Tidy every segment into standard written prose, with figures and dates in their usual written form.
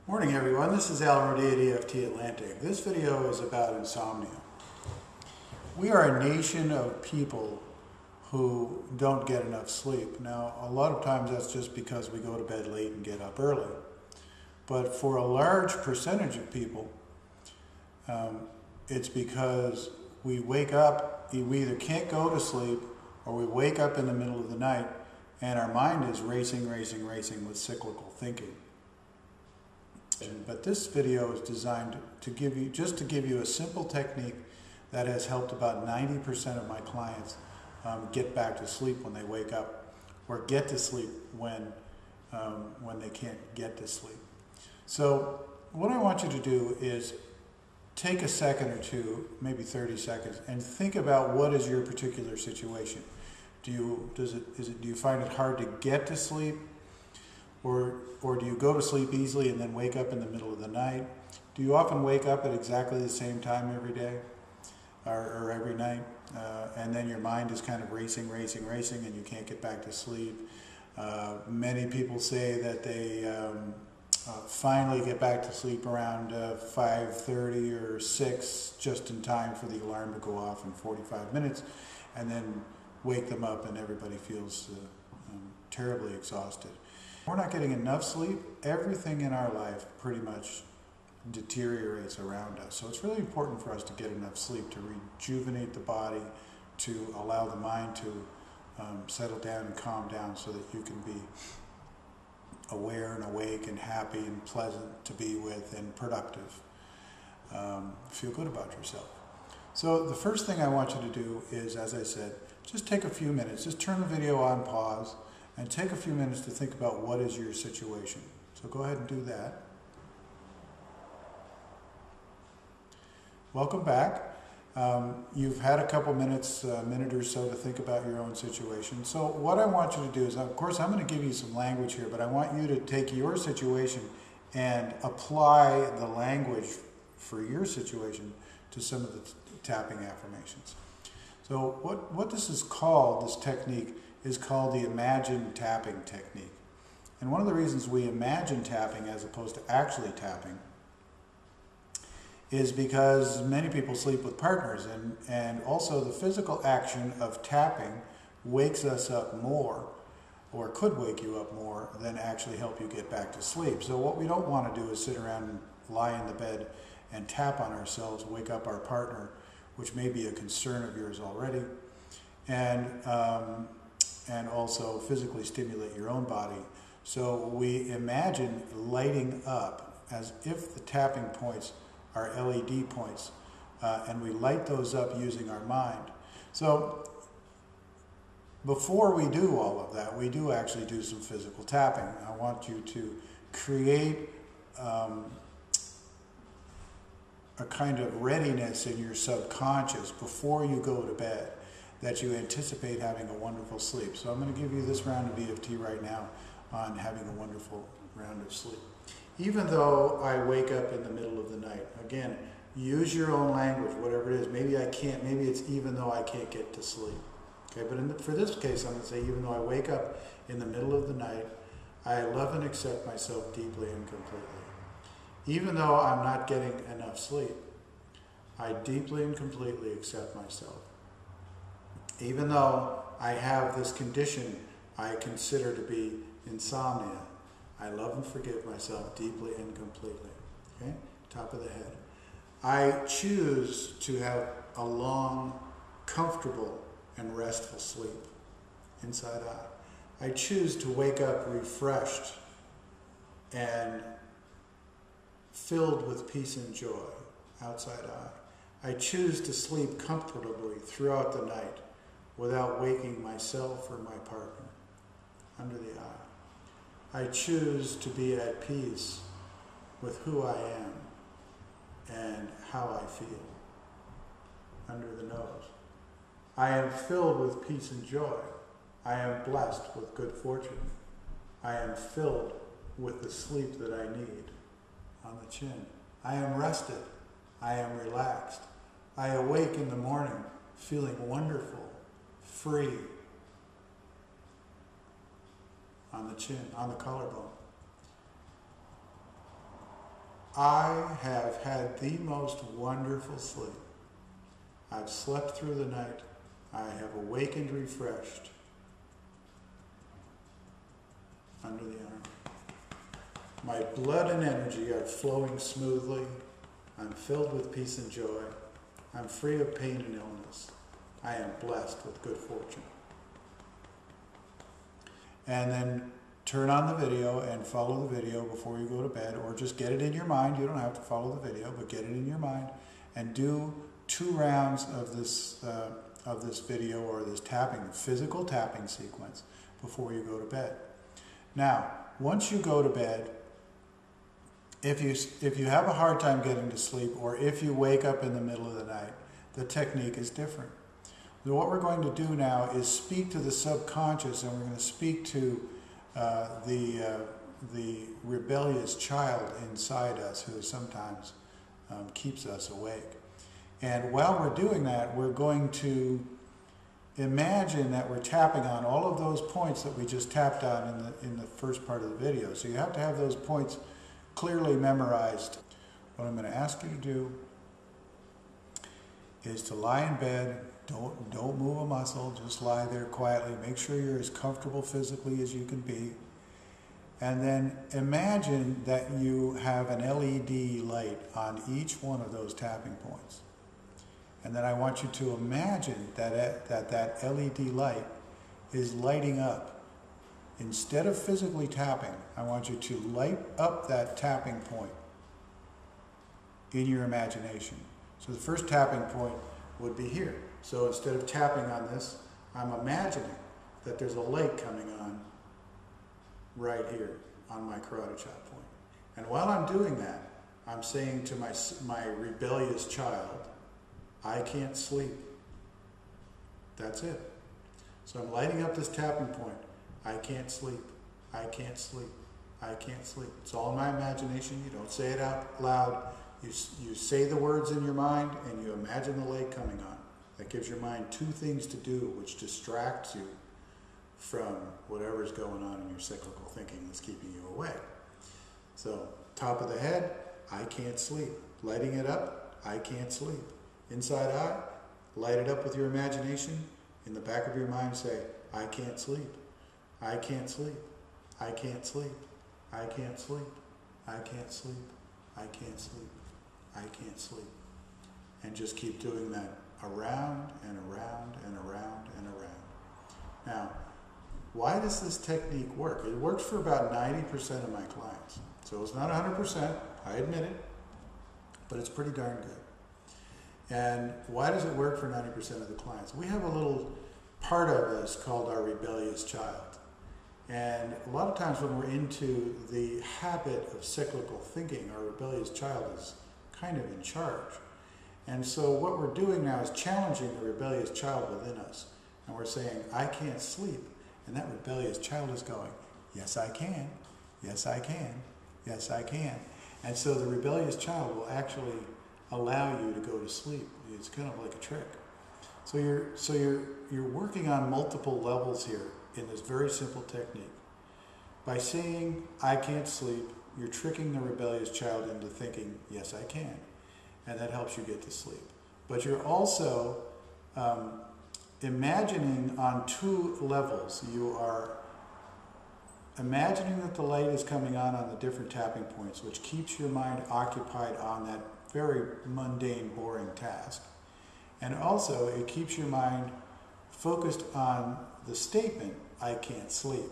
Morning everyone, this is Al Rodea at EFT Atlantic. This video is about insomnia. We are a nation of people who don't get enough sleep. Now, a lot of times that's just because we go to bed late and get up early. But for a large percentage of people, it's because we wake up, we either can't go to sleep or we wake up in the middle of the night and our mind is racing with cyclical thinking. But this video is designed to give you a simple technique that has helped about 90% of my clients get back to sleep when they wake up, or get to sleep when they can't get to sleep. So what I want you to do is take a second or two, maybe 30 seconds, and think about what is your particular situation. Do you find it hard to get to sleep? Or do you go to sleep easily and then wake up in the middle of the night? Do you often wake up at exactly the same time every day or every night? And then your mind is kind of racing and you can't get back to sleep. Many people say that they finally get back to sleep around 5:30 or 6, just in time for the alarm to go off in 45 minutes, and then wake them up and everybody feels terribly exhausted. We're not getting enough sleep. Everything in our life pretty much deteriorates around us. So it's really important for us to get enough sleep to rejuvenate the body, to allow the mind to settle down and calm down so that you can be aware and awake and happy and pleasant to be with and productive. Feel good about yourself. So the first thing I want you to do is, as I said, just take a few minutes. Just turn the video on pause and take a few minutes to think about what is your situation. So go ahead and do that. Welcome back. You've had a couple minutes, a minute or so to think about your own situation. So what I want you to do is, of course, I'm going to give you some language here, but I want you to take your situation and apply the language for your situation to some of the tapping affirmations. So what this is called, this technique, is called the imagine tapping technique. And one of the reasons we imagine tapping as opposed to actually tapping is because many people sleep with partners, and also the physical action of tapping wakes us up more, or could wake you up more, than actually help you get back to sleep. So what we don't want to do is sit around and lie in the bed and tap on ourselves, wake up our partner, which may be a concern of yours already, and also physically stimulate your own body. So we imagine lighting up as if the tapping points are LED points, and we light those up using our mind. So before we do all of that, we do actually do some physical tapping. I want you to create a kind of readiness in your subconscious before you go to bed, that you anticipate having a wonderful sleep. So I'm going to give you this round of EFT right now on having a wonderful round of sleep. Even though I wake up in the middle of the night, again, use your own language, whatever it is. Maybe I can't, maybe it's even though I can't get to sleep. Okay, but for this case, I'm going to say even though I wake up in the middle of the night, I love and accept myself deeply and completely. Even though I'm not getting enough sleep, I deeply and completely accept myself. Even though I have this condition I consider to be insomnia, I love and forgive myself deeply and completely. Okay? Top of the head. I choose to have a long, comfortable, and restful sleep. Inside eye. I choose to wake up refreshed and filled with peace and joy. Outside eye. I choose to sleep comfortably throughout the night without waking myself or my partner. Under the eye. I choose to be at peace with who I am and how I feel. Under the nose. I am filled with peace and joy. I am blessed with good fortune. I am filled with the sleep that I need. On the chin. I am rested. I am relaxed. I awake in the morning feeling wonderful, free. On the chin, on the collarbone. I have had the most wonderful sleep. I've slept through the night. I have awakened refreshed under the arm. My blood and energy are flowing smoothly. I'm filled with peace and joy. I'm free of pain and illness. I am blessed with good fortune. And then turn on the video and follow the video before you go to bed, or just get it in your mind. You don't have to follow the video, but get it in your mind and do 2 rounds of this video, or this tapping, physical tapping sequence before you go to bed. Now, once you go to bed, if you have a hard time getting to sleep, or if you wake up in the middle of the night, the technique is different. So what we're going to do now is speak to the subconscious, and we're going to speak to the rebellious child inside us who sometimes keeps us awake. And while we're doing that, we're going to imagine that we're tapping on all of those points that we just tapped on in the first part of the video. So you have to have those points clearly memorized. What I'm going to ask you to do is to lie in bed. Don't move a muscle. Just lie there quietly. Make sure you're as comfortable physically as you can be. And then imagine that you have an LED light on each one of those tapping points. And then I want you to imagine that that LED light is lighting up. Instead of physically tapping, I want you to light up that tapping point in your imagination. So the first tapping point would be here. So instead of tapping on this, I'm imagining that there's a light coming on right here on my karate chop point. And while I'm doing that, I'm saying to my rebellious child, I can't sleep. That's it. So I'm lighting up this tapping point. I can't sleep. I can't sleep. I can't sleep. It's all in my imagination. You don't say it out loud. You say the words in your mind, and you imagine the light coming on. That gives your mind 2 things to do, which distracts you from whatever's going on in your cyclical thinking that's keeping you awake. So, top of the head, I can't sleep. Lighting it up, I can't sleep. Inside eye, light it up with your imagination. In the back of your mind, say, I can't sleep. I can't sleep. I can't sleep. I can't sleep. I can't sleep. I can't sleep. I can't sleep. And just keep doing that around and around and around and around. Now, why does this technique work? It works for about 90% of my clients. So it's not 100%, I admit it, but it's pretty darn good. And why does it work for 90% of the clients? We have a little part of us called our rebellious child. And a lot of times when we're into the habit of cyclical thinking, our rebellious child is kind of in charge. And so what we're doing now is challenging the rebellious child within us. And we're saying, I can't sleep. And that rebellious child is going, yes, I can. Yes, I can. Yes, I can. And so the rebellious child will actually allow you to go to sleep. It's kind of like a trick. So you're working on multiple levels here in this very simple technique. By saying, I can't sleep, you're tricking the rebellious child into thinking, yes, I can. And that helps you get to sleep. But you're also imagining on 2 levels. You are imagining that the light is coming on the different tapping points, which keeps your mind occupied on that very mundane, boring task. And also, it keeps your mind focused on the statement, I can't sleep.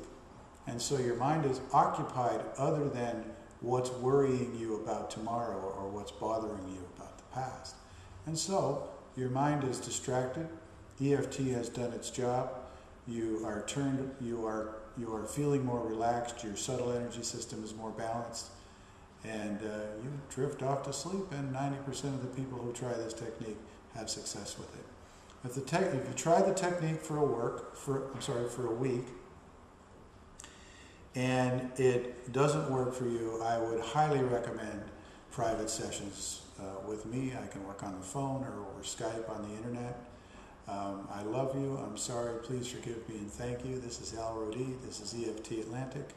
And so your mind is occupied other than what's worrying you about tomorrow or what's bothering you about the past. And so your mind is distracted. EFT has done its job. You are feeling more relaxed. Your subtle energy system is more balanced. And you drift off to sleep, and 90% of the people who try this technique have success with it. If you try the technique for a week, and it doesn't work for you, I would highly recommend private sessions with me. I can work on the phone or over Skype on the internet. I love you. I'm sorry. Please forgive me and thank you. This is Al Rodi. This is EFT Atlantic.